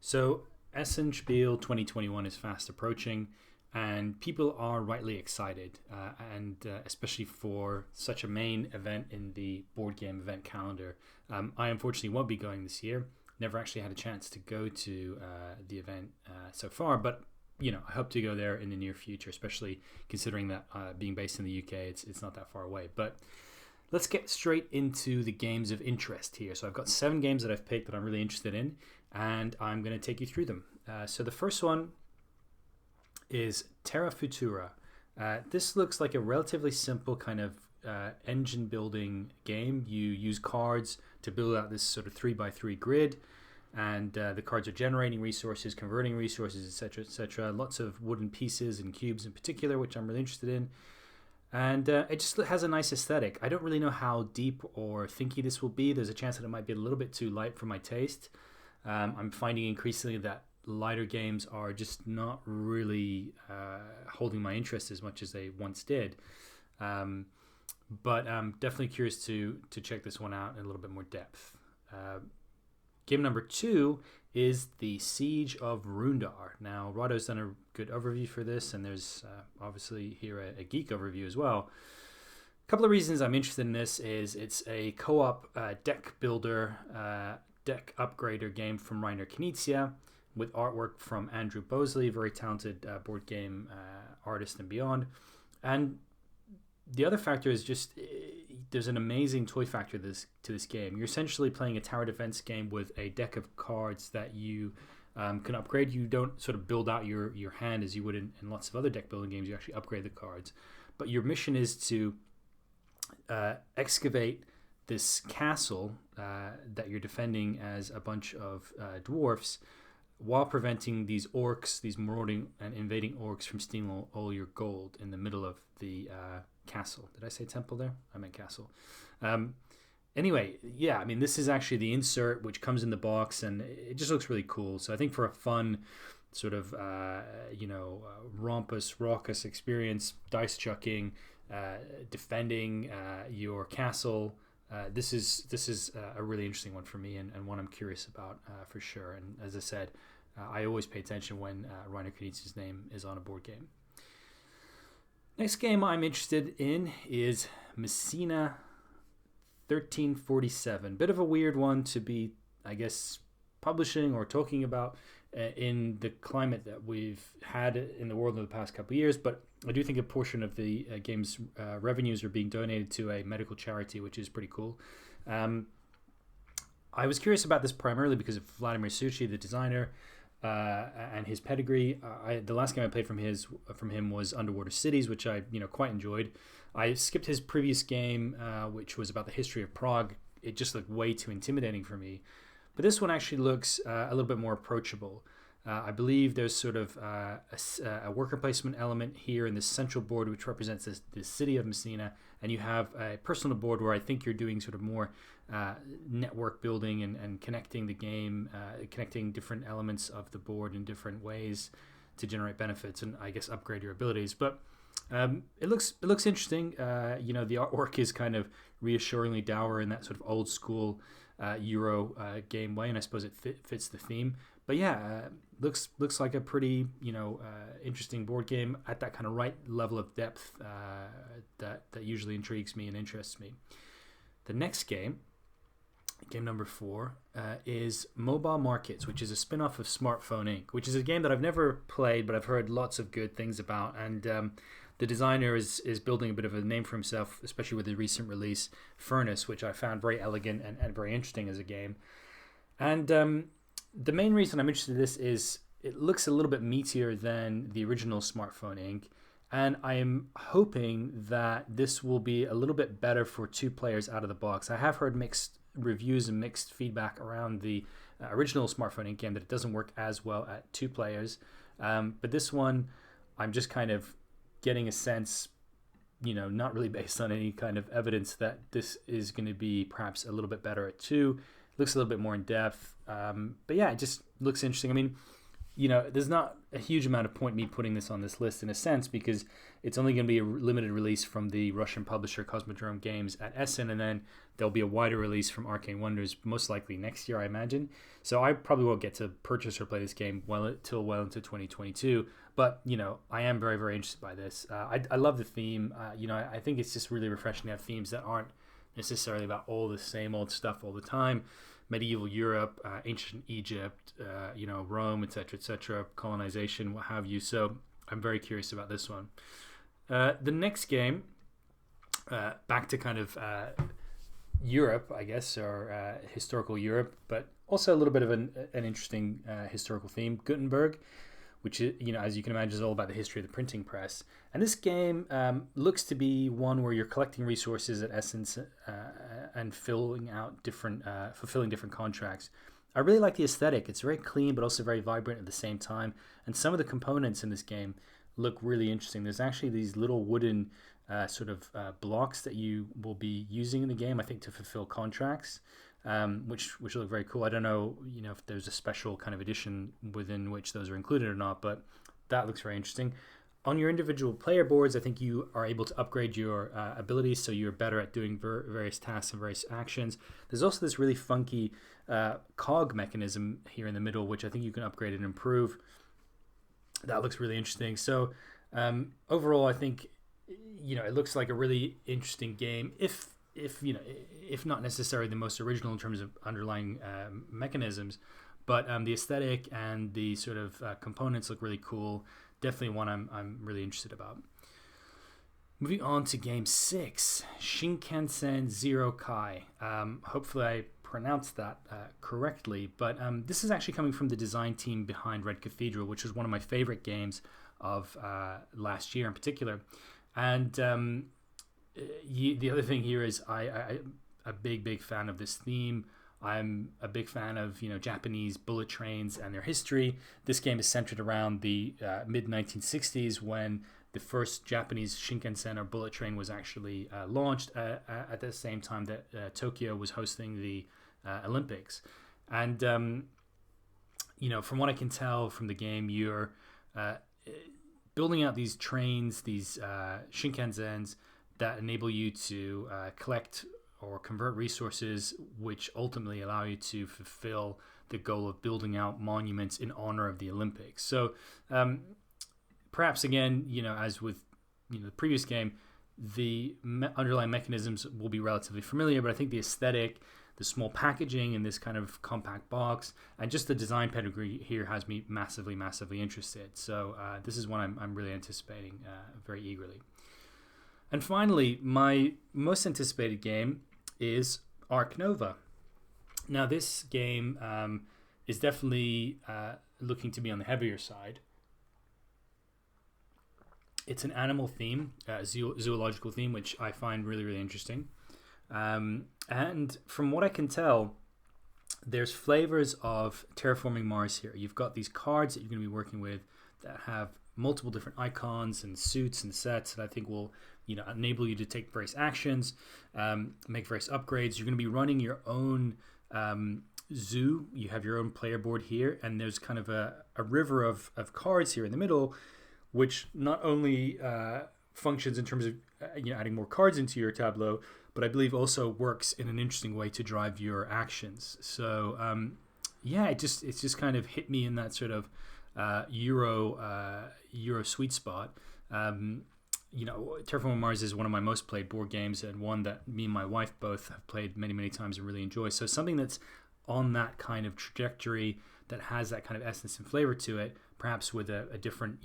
So, Essen Spiel 2021 is fast approaching, and people are rightly excited, and especially for such a main event in the board game event calendar. I unfortunately won't be going this year. Never actually had a chance to go to the event so far, but I hope to go there in the near future, especially considering that being based in the UK, it's not that far away. But let's get straight into the games of interest here. So I've got 7 games that I've picked that I'm really interested in, and I'm going to take you through them. So the first one is Terrafutura. This looks like a relatively simple kind of engine building game. You use cards to build out this sort of 3x3 grid, and the cards are generating resources, converting resources, etc., etc. Lots of wooden pieces and cubes in particular, which I'm really interested in. And it just has a nice aesthetic. I don't really know how deep or thinky this will be. There's a chance that it might be a little bit too light for my taste. I'm finding increasingly that lighter games are just not really holding my interest as much as they once did. But I'm definitely curious to check this one out in a little bit more depth. Game number 2 is the Siege of Rohandar. Now, Rado's done a good overview for this, and there's obviously here a geek overview as well. A couple of reasons I'm interested in this is it's a co-op deck builder, deck upgrader game from Rainer Knizia with artwork from Andrew Bosley, very talented board game artist and beyond. And the other factor is just there's an amazing toy factor to this game. You're essentially playing a tower defense game with a deck of cards that you can upgrade. You don't sort of build out your hand as you would in lots of other deck building games. You actually upgrade the cards. But your mission is to excavate this castle that you're defending as a bunch of dwarfs, while preventing these orcs, these marauding and invading orcs, from stealing all your gold in the middle of the castle. Did I say temple there? I meant castle. Anyway, yeah, I mean, this is actually the insert which comes in the box, and it just looks really cool. So I think for a fun sort of, raucous experience, dice chucking, defending your castle, this is a really interesting one for me, and one I'm curious about for sure. And as I said, I always pay attention when Rainer Knizia's name is on a board game. Next game I'm interested in is Messina 1347. Bit of a weird one to be, I guess, publishing or talking about in the climate that we've had in the world in the past couple of years, but I do think a portion of the game's revenues are being donated to a medical charity, which is pretty cool. I was curious about this primarily because of Vladimir Suchy, the designer, and his pedigree. The last game I played from him was Underwater Cities, which I quite enjoyed. I skipped his previous game, which was about the history of Prague. It just looked way too intimidating for me. But this one actually looks a little bit more approachable. I believe there's sort of a worker placement element here in this central board, which represents this city of Messina, and you have a personal board where I think you're doing sort of more network building and connecting the game, connecting different elements of the board in different ways to generate benefits and I guess upgrade your abilities. But it looks interesting. The artwork is kind of reassuringly dour in that sort of old school Euro game way, and I suppose it fits the theme. But yeah, looks like a pretty interesting board game at that kind of right level of depth that usually intrigues me and interests me. The next game number 4, is Mobile Markets, which is a spin-off of Smartphone Inc., which is a game that I've never played, but I've heard lots of good things about. And the designer is building a bit of a name for himself, especially with the recent release, Furnace, which I found very elegant and very interesting as a game. And the main reason I'm interested in this is it looks a little bit meatier than the original Smartphone Inc., and I am hoping that this will be a little bit better for 2 players out of the box. I have heard mixed reviews and mixed feedback around the original Smartphone Inc. game that it doesn't work as well at 2 players. But this one, I'm just kind of getting a sense, not really based on any kind of evidence, that this is going to be perhaps a little bit better at 2. Looks a little bit more in depth. But yeah, it just looks interesting. I mean, there's not a huge amount of point me putting this on this list in a sense, because it's only going to be a limited release from the Russian publisher Cosmodrome Games at Essen, and then there'll be a wider release from Arcane Wonders most likely next year, I imagine. So I probably won't get to purchase or play this game well into 2022. But I am very, very interested by this. I love the theme. I think it's just really refreshing to have themes that aren't necessarily about all the same old stuff all the time. Medieval Europe, ancient Egypt, Rome, etc., colonization, what have you. So I'm very curious about this one. The next game, back to kind of Europe, I guess, or historical Europe, but also a little bit of an interesting historical theme. Gutenberg, which is, as you can imagine, is all about the history of the printing press. And this game looks to be one where you're collecting resources at Essence and fulfilling different contracts. I really like the aesthetic. It's very clean, but also very vibrant at the same time. And some of the components in this game look really interesting. There's actually these little wooden blocks that you will be using in the game, I think, to fulfill contracts. Which look very cool. I don't know, if there's a special kind of edition within which those are included or not, but that looks very interesting. On your individual player boards, I think you are able to upgrade your abilities, so you're better at doing various tasks and various actions. There's also this really funky cog mechanism here in the middle, which I think you can upgrade and improve. That looks really interesting. So overall, I think it looks like a really interesting game. If not necessarily the most original in terms of underlying mechanisms, but the aesthetic and the sort of components look really cool. Definitely one I'm really interested about. Moving on to game 6, Shinkansen Zero Kai. Hopefully I pronounced that correctly, but this is actually coming from the design team behind Red Cathedral, which was one of my favorite games of last year in particular. And the other thing here is I'm a big fan of this theme. I'm a big fan of Japanese bullet trains and their history. This game is centered around the mid 1960s, when the first Japanese Shinkansen or bullet train was actually launched at the same time that Tokyo was hosting the Olympics. And from what I can tell from the game, you're building out these trains, these Shinkansens, that enable you to collect or convert resources, which ultimately allow you to fulfill the goal of building out monuments in honor of the Olympics. So perhaps again, as with the previous game, the underlying mechanisms will be relatively familiar, but I think the aesthetic, the small packaging in this kind of compact box, and just the design pedigree here has me massively interested. So this is one I'm really anticipating very eagerly. And finally, my most anticipated game is Ark Nova. Now, this game is definitely looking to be on the heavier side. It's an animal theme, zoological theme, which I find really interesting. And from what I can tell, there's flavors of Terraforming Mars here. You've got these cards that you're going to be working with that have multiple different icons and suits and sets that I think will enable you to take various actions, make various upgrades. You're going to be running your own zoo. You have your own player board here, and there's kind of a river of cards here in the middle, which not only functions in terms of adding more cards into your tableau, but I believe also works in an interesting way to drive your actions. So it's just kind of hit me in that sort of Euro sweet spot. Terraforming Mars is one of my most played board games, and one that me and my wife both have played many times and really enjoy. So something that's on that kind of trajectory, that has that kind of essence and flavor to it, perhaps with a different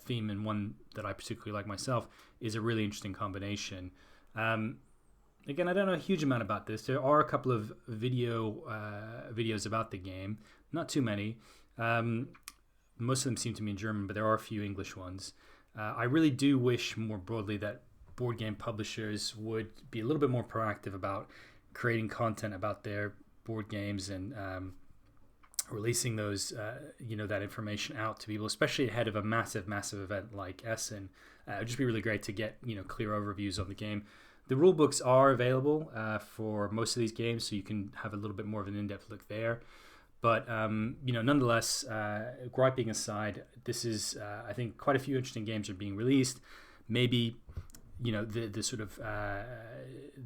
theme, and one that I particularly like myself, is a really interesting combination. Again, I don't know a huge amount about this. There are a couple of videos about the game, not too many. Most of them seem to be in German, but there are a few English ones. I really do wish more broadly that board game publishers would be a little bit more proactive about creating content about their board games and releasing those, that information out to people, especially ahead of a massive event like Essen. It would just be really great to get, clear overviews of the game. The rule books are available for most of these games, so you can have a little bit more of an in-depth look there. But nonetheless, griping aside, this is I think quite a few interesting games are being released. Maybe the sort of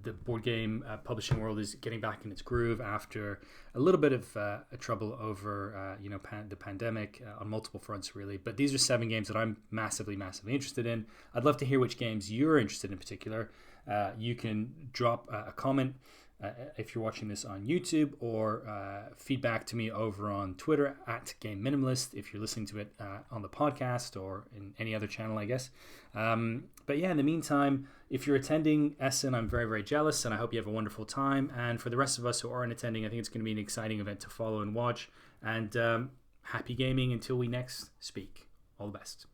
the board game publishing world is getting back in its groove after a little bit of trouble over the pandemic on multiple fronts, really. But these are 7 games that I'm massively interested in. I'd love to hear which games you're interested in particular. You can drop a comment if you're watching this on YouTube, or feedback to me over on Twitter at Game Minimalist if you're listening to it on the podcast or in any other channel, I guess. But yeah, in the meantime, if you're attending Essen, I'm very jealous, and I hope you have a wonderful time. And for the rest of us who aren't attending, I think it's going to be an exciting event to follow and watch. And happy gaming until we next speak. All the best.